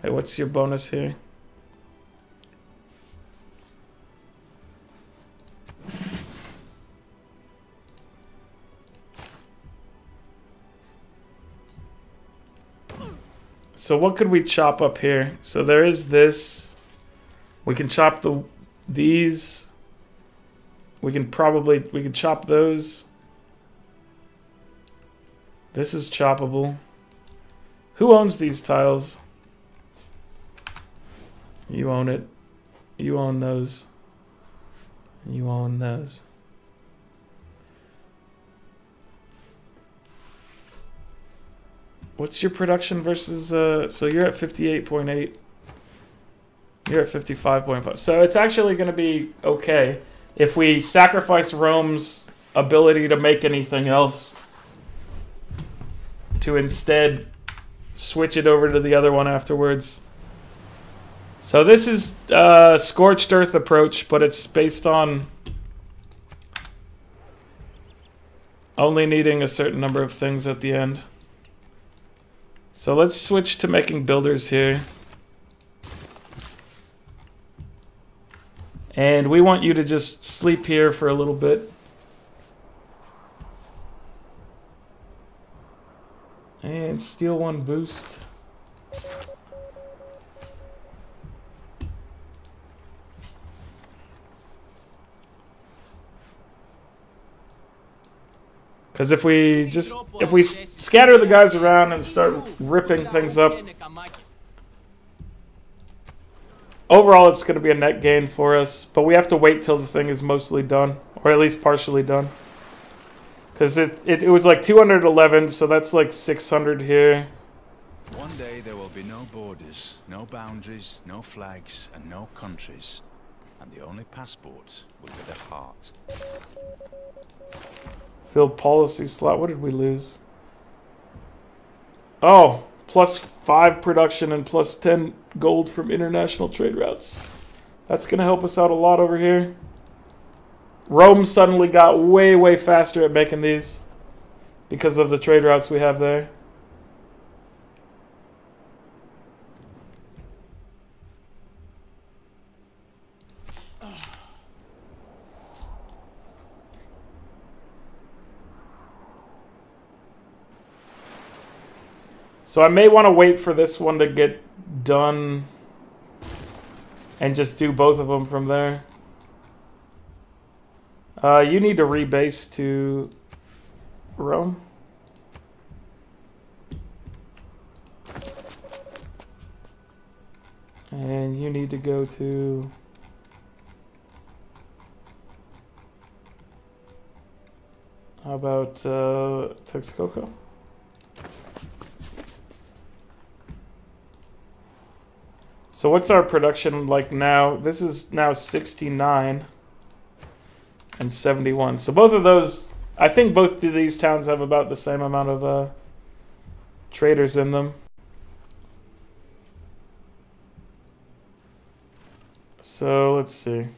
Hey, what's your bonus here? So what could we chop up here? So there is this. We can chop these. We can chop those. This is choppable. Who owns these tiles? You own it. You own those. You own those. What's your production versus, so you're at 58.8. You're at 55.5. So it's actually going to be okay if we sacrifice Rome's ability to make anything else to instead switch it over to the other one afterwards. So this is Scorched Earth approach, but it's based on only needing a certain number of things at the end. So let's switch to making builders here. And we want you to just sleep here for a little bit. And steal 1 boost. Because if we scatter the guys around and start ripping things up, overall it's going to be a net gain for us. But we have to wait till the thing is mostly done, or at least partially done. Because it was like 211, so that's like 600 here. One day there will be no borders, no boundaries, no flags, and no countries. And the only passport will be the heart. Fill policy slot. What did we lose? Oh, +5 production and +10 gold from international trade routes. That's going to help us out a lot over here. Rome suddenly got way, way faster at making these because of the trade routes we have there. So I may want to wait for this one to get done and just do both of them from there. You need to rebase to Rome. And you need to go to... How about Texcoco? So what's our production like now? This is now 69 and 71. So both of those, I think both of these towns have about the same amount of traders in them. So let's see.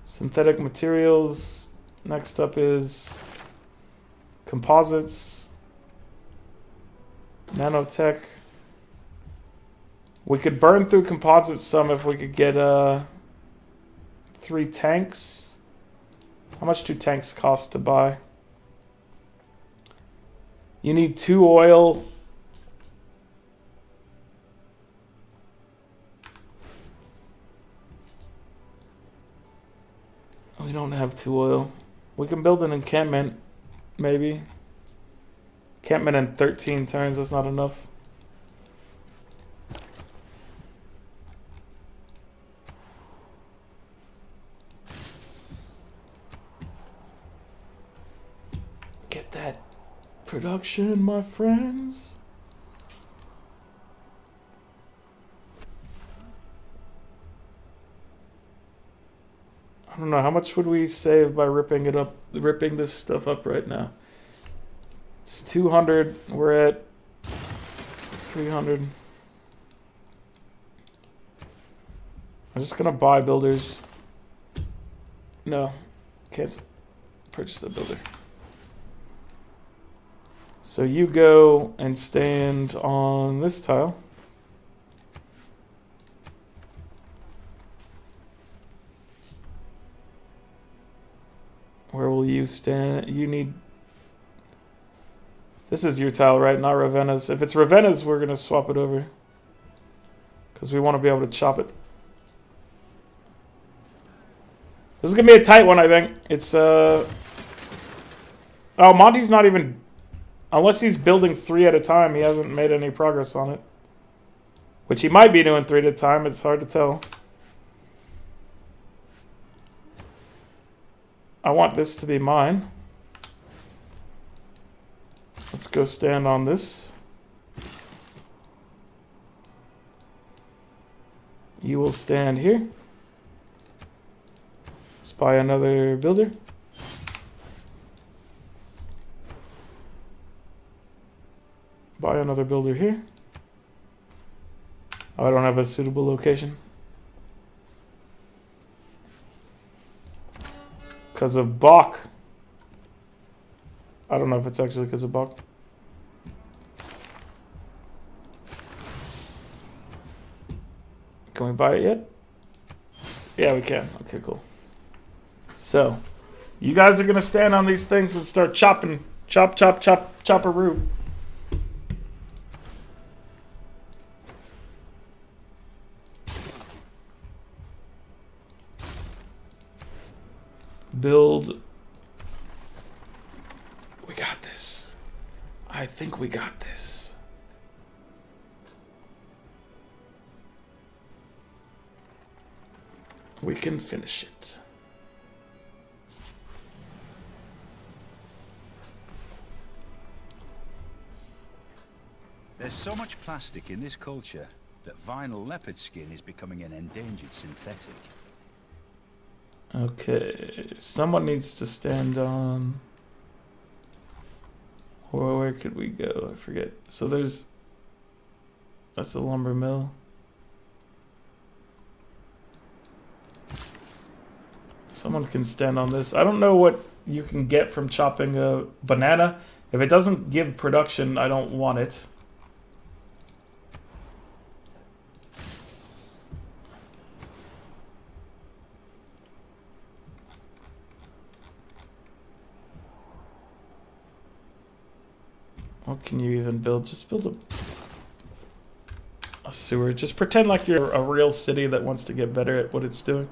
Synthetic materials. Next up is composites. Nanotech. We could burn through composites some if we could get 3 tanks. How much do tanks cost to buy? You need 2 oil. We don't have 2 oil. We can build an encampment, maybe. Encampment in 13 turns, that's not enough. Get that production, my friends. I don't know, how much would we save by ripping this stuff up right now? It's 200. We're at 300. I'm just gonna buy builders. No, cancel. Purchase the builder. So So you go and stand on this tile. Where will you stand? You need... This is your tile, right? Not Ravenna's. If it's Ravenna's, we're going to swap it over. Because we want to be able to chop it. This is going to be a tight one, I think. It's, Oh, Monty's not even... Unless he's building 3 at a time, he hasn't made any progress on it. Which he might be doing 3 at a time. It's hard to tell. I want this to be mine. Let's go stand on this. You will stand here. Let's buy another builder. Buy another builder here. Oh, I don't have a suitable location. Because of Bach. I don't know if it's actually because of Bach. Can we buy it yet? Yeah, we can. Okay, cool. So, you guys are going to stand on these things and start chopping. Chop, chop, chop, chop-a-roo. Build. We got this. I think we got this. We can finish it. There's so much plastic in this culture that vinyl leopard skin is becoming an endangered synthetic. Okay, someone needs to stand on... Where could we go? I forget. So there's... That's a lumber mill. Someone can stand on this. I don't know what you can get from chopping a banana. If it doesn't give production, I don't want it. What can you even build? Just build a sewer. Just pretend like you're a real city that wants to get better at what it's doing.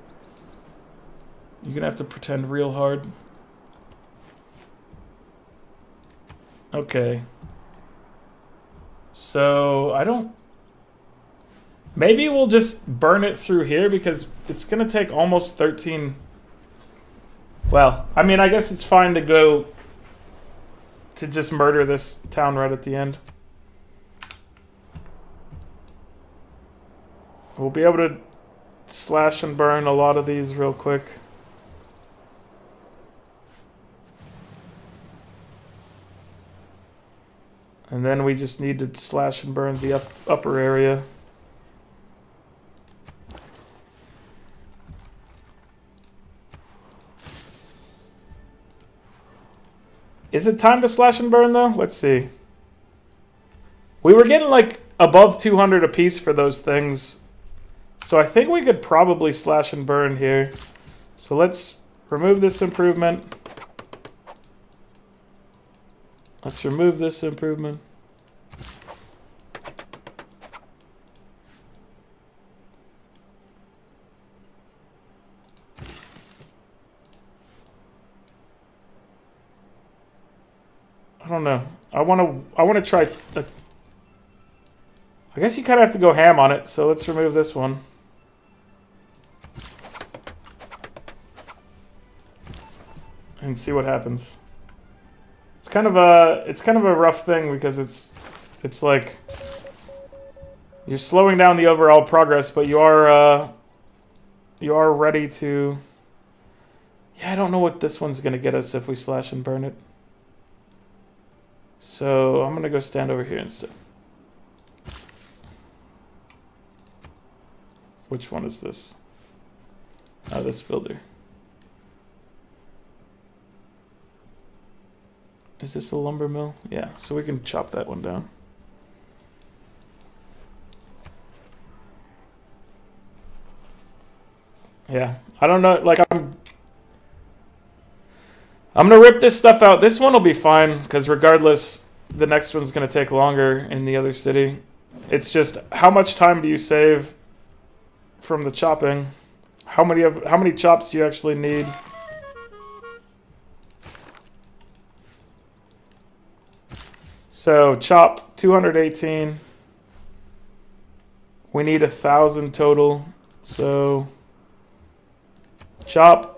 You're gonna have to pretend real hard. Okay. So, I don't... Maybe we'll just burn it through here because it's gonna take almost 13... Well, I mean, I guess it's fine to go... to just murder this town right at the end. We'll be able to slash and burn a lot of these real quick. And then we just need to slash and burn the upper area. Is it time to slash and burn, though? Let's see. We were getting, like, above 200 apiece for those things. So I think we could probably slash and burn here. So let's remove this improvement. Let's remove this improvement. I don't know. I want to try. I guess you kind of have to go ham on it. So let's remove this one. And see what happens. It's kind of a rough thing because it's like you're slowing down the overall progress, but you are ready to. Yeah, I don't know what this one's gonna get us if we slash and burn it. So I'm gonna go stand over here instead. Which one is this? This builder. Is this a lumber mill? Yeah, so we can chop that one down. Yeah, I don't know, like I'm gonna rip this stuff out. This one will be fine, because regardless, the next one's gonna take longer in the other city. It's just, how much time do you save from the chopping? How many chops do you actually need? So chop 218. We need 1,000 total. So chop.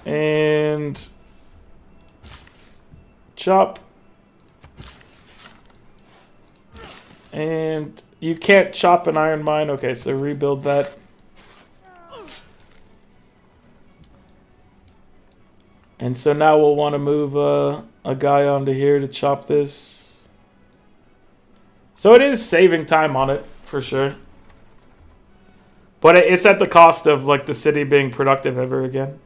And chop. And you can't chop an iron mine. Okay, so rebuild that. And so now we'll want to move a guy onto here to chop this. So it is saving time on it, for sure. But it's at the cost of, like, the city being productive ever again.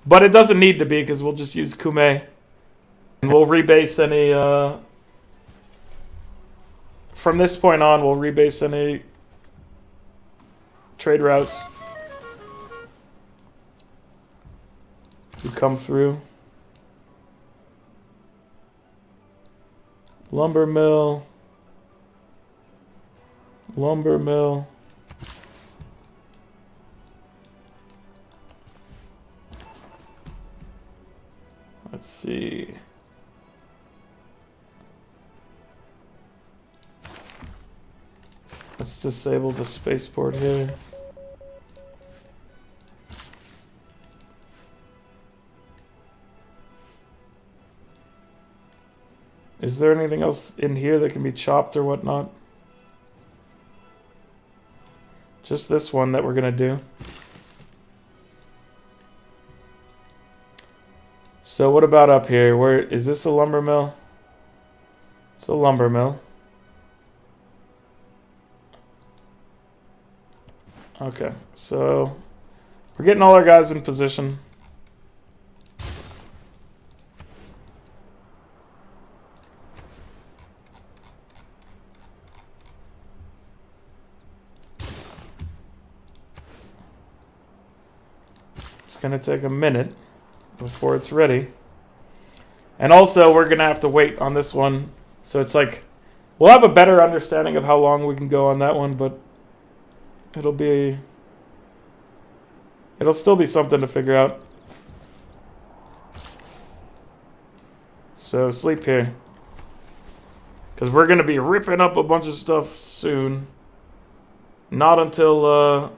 But it doesn't need to be, because we'll just use Kume. And we'll rebase any... from this point on, we'll rebase any trade routes who come through. Lumber mill. Lumber mill. Let's see. Let's disable the spaceport here. Is there anything else in here that can be chopped or whatnot? Just this one that we're gonna do. So what about up here? Where is this a lumber mill? It's a lumber mill. Okay, so we're getting all our guys in position. It's gonna take a minute before it's ready. And also we're gonna have to wait on this one. So it's like, we'll have a better understanding of how long we can go on that one, but it'll still be something to figure out. So sleep here, because we're gonna be ripping up a bunch of stuff soon. Not until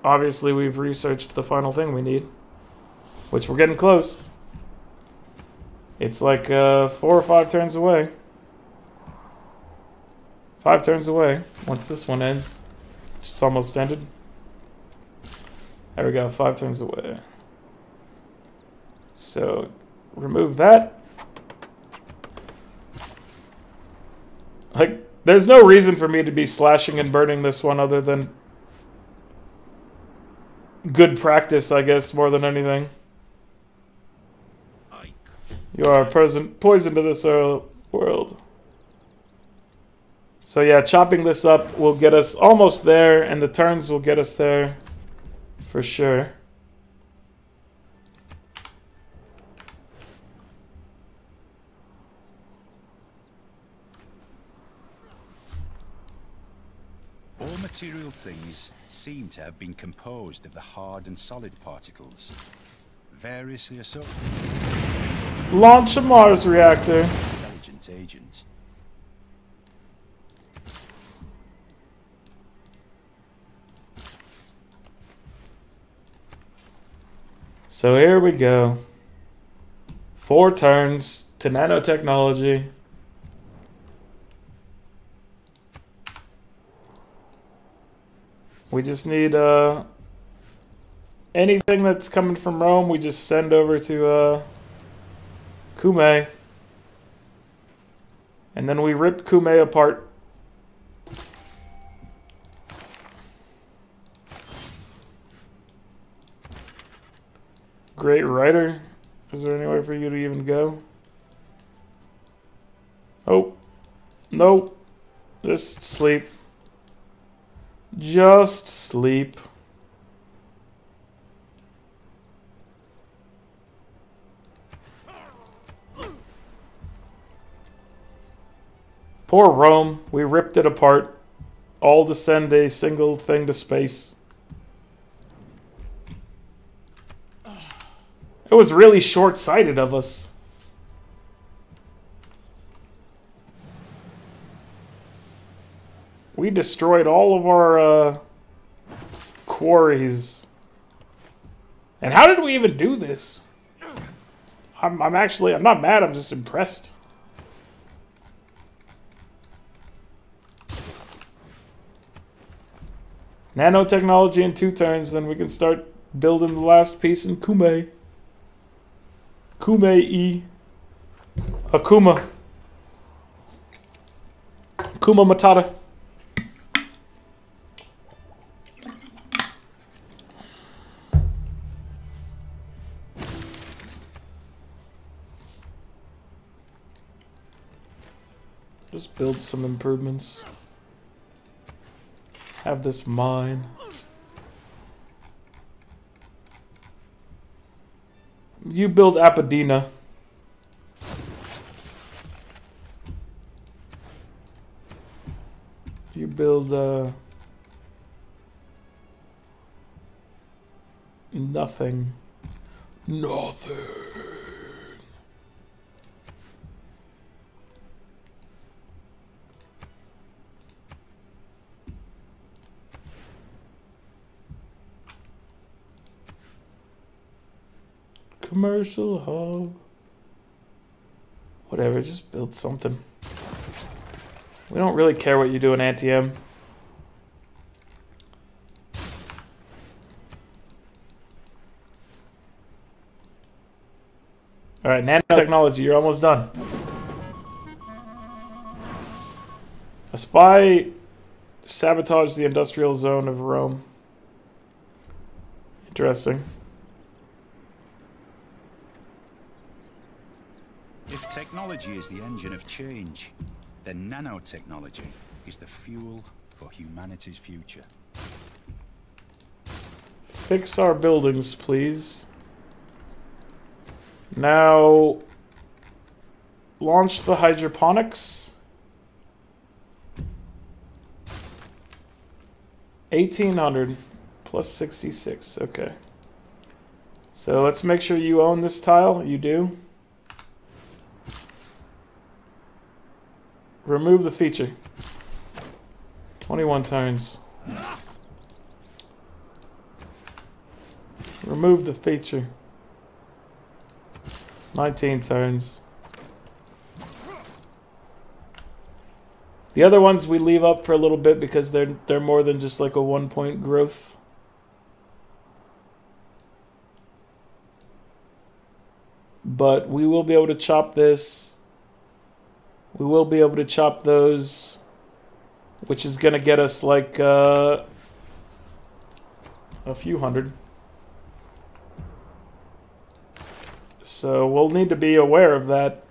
obviously we've researched the final thing we need, which we're getting close. It's like 4 or 5 turns away. 5 turns away once this one ends. It's almost ended. There we go, 5 turns away. So remove that. Like, there's no reason for me to be slashing and burning this one other than good practice, I guess, more than anything. You are poison to this world. So yeah, chopping this up will get us almost there, and the turns will get us there for sure. All material things seem to have been composed of the hard and solid particles, variously associated. Launch a Mars reactor. Intelligent agent. So here we go. 4 turns to nanotechnology. We just need anything that's coming from Rome, we just send over to Kume. And then we rip Kume apart. Great writer. Is there anywhere for you to even go? Oh. Nope. Just sleep. Just sleep. Poor Rome. We ripped it apart. All to send a single thing to space. It was really short-sighted of us. We destroyed all of our quarries. And how did we even do this? I'm not mad, I'm just impressed. Nanotechnology in 2 turns, then we can start building the last piece in Kume. Kume-E. Akuma. Akuma Matata. Just build some improvements. Have this mine. You build Apodina. You build nothing. Nothing. Commercial hub. Whatever, just build something. We don't really care what you do in Anti-M. Alright, nanotechnology, you're almost done. A spy sabotaged the industrial zone of Rome. Interesting. If technology is the engine of change, then nanotechnology is the fuel for humanity's future. Fix our buildings, please. Now, launch the hydroponics. 1800 plus 66, okay. So let's make sure you own this tile. You do. Remove the feature. 21 turns. Remove the feature. 19 turns. The other ones we leave up for a little bit because they're more than just like a 1-point growth. But we will be able to chop this. We will be able to chop those, which is going to get us like a few hundred. So we'll need to be aware of that.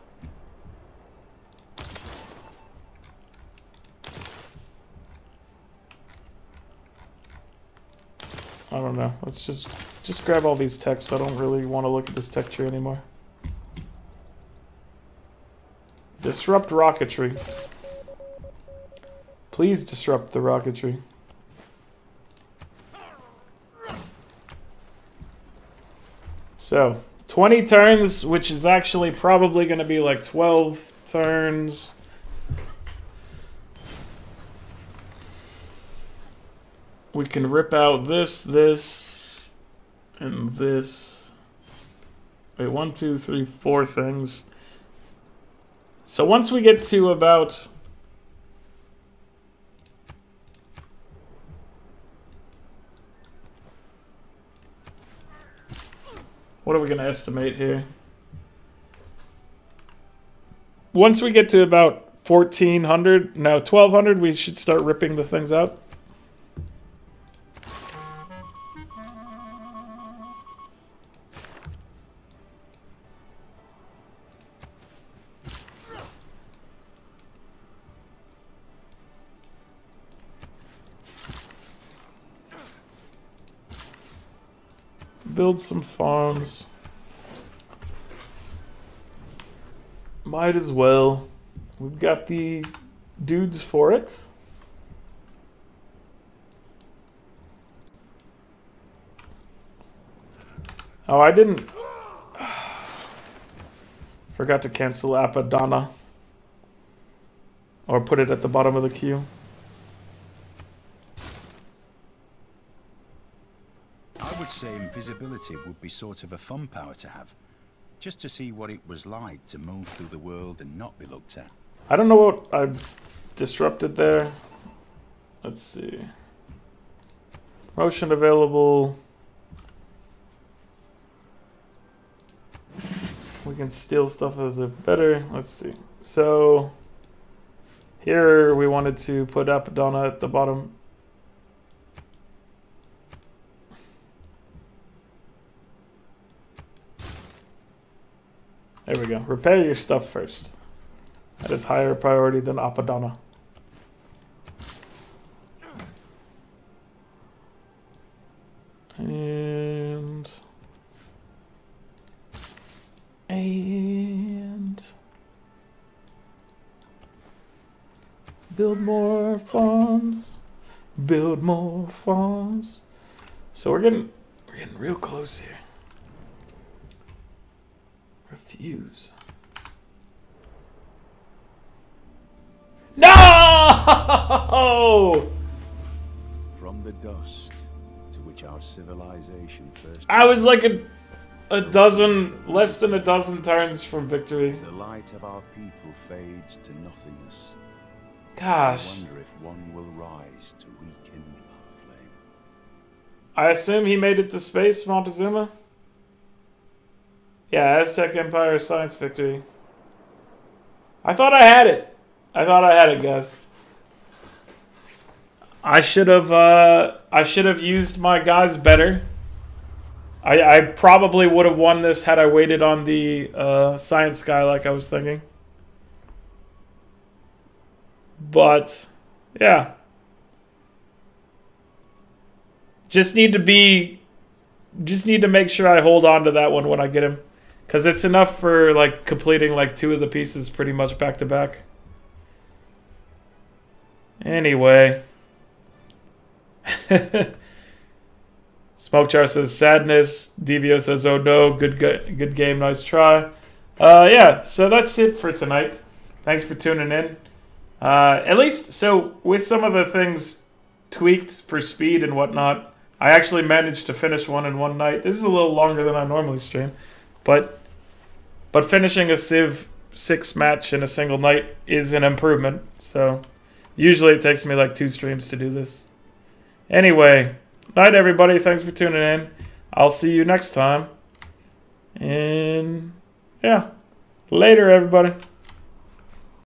I don't know. Let's just grab all these texts. I don't really want to look at this tech tree anymore. Disrupt rocketry. Please disrupt the rocketry. So, 20 turns, which is actually probably going to be like 12 turns. We can rip out this, this, and this. Wait, 1, 2, 3, 4 things. So once we get to about... What are we going to estimate here? Once we get to about 1,400, no, 1,200, we should start ripping the things out. build some farms. Might as well. We've got the dudes for it. Oh, I didn't... Forgot to cancel Apadana. Or put it at the bottom of the queue. I would say invisibility would be sort of a fun power to have. Just to see what it was like to move through the world and not be looked at. I don't know what I disrupted there. Let's see. Promotion available. We can steal stuff as a better. Let's see. So here we wanted to put Apadana at the bottom. There we go. Repair your stuff first. That is higher priority than Apadana. And build more farms. Build more farms. So we're getting real close here. Refuse. No! From the dust to which our civilization first... I was like a dozen, less than a dozen turns from victory. The light of our people fades to nothingness. Gosh. I wonder if one will rise to rekindle our flame. I assume he made it to space, Montezuma? Yeah, Aztec Empire science victory. I thought I had it. I thought I had it, guys. I should have used my guys better. I probably would have won this had I waited on the science guy like I was thinking. But yeah. Just need to make sure I hold on to that one when I get him. Because it's enough for like completing like 2 of the pieces pretty much back to back. Anyway. Smokechar says sadness. Devio says oh no. Good game. Nice try. Yeah, so that's it for tonight. Thanks for tuning in. At least, so with some of the things tweaked for speed and whatnot, I actually managed to finish one in one night. This is a little longer than I normally stream. But finishing a Civ 6 match in a single night is an improvement. So usually it takes me like 2 streams to do this. Anyway, night everybody. Thanks for tuning in. I'll see you next time. And yeah, later everybody.